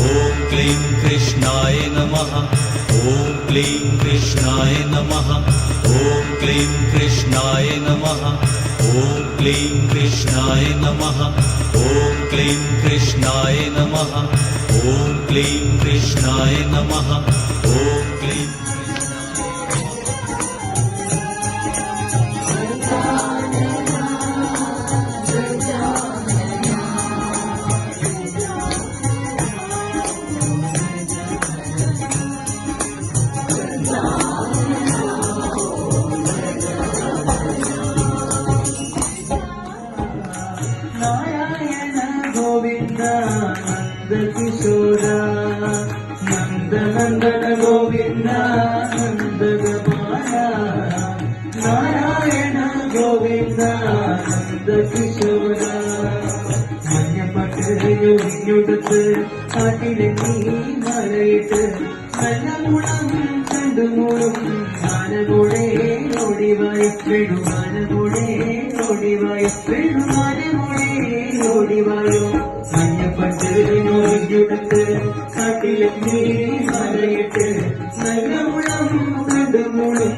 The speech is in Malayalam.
ॐ क्लीं कृष्णाय नमः। ॐ क्लीं कृष्णाय नमः। ॐ क्लीं कृष्णाय नमः। ॐ क्लीं कृष्णाय नमः। ॐ क्लीं कृष्णाय नमः। ॐ क्लीं कृष्णाय नमः। ॐ क्लीं नारायण गोविंद नंद किशोर नंद नंदन गोविंद नंद गमाया नारायण गोविंद नंद किशोर മഞ്ഞപ്പട്ടയൊഴിഞ്ഞൊടുത്ത് കാട്ടിലെത്തി മലയിട്ട് നല്ല മുളം കണ്ടുമൂളും ആനകൂടെ ഓടിവായി പെടുമാനകൂടെ ഓടിവായി പെടുമാനകൂടെ ഓടിവായോ മഞ്ഞപ്പട്ടയൊഴിഞ്ഞൊടുത്ത് കാട്ടിലെത്തി മലയിട്ട് നല്ല മുളം കണ്ടുമൂളും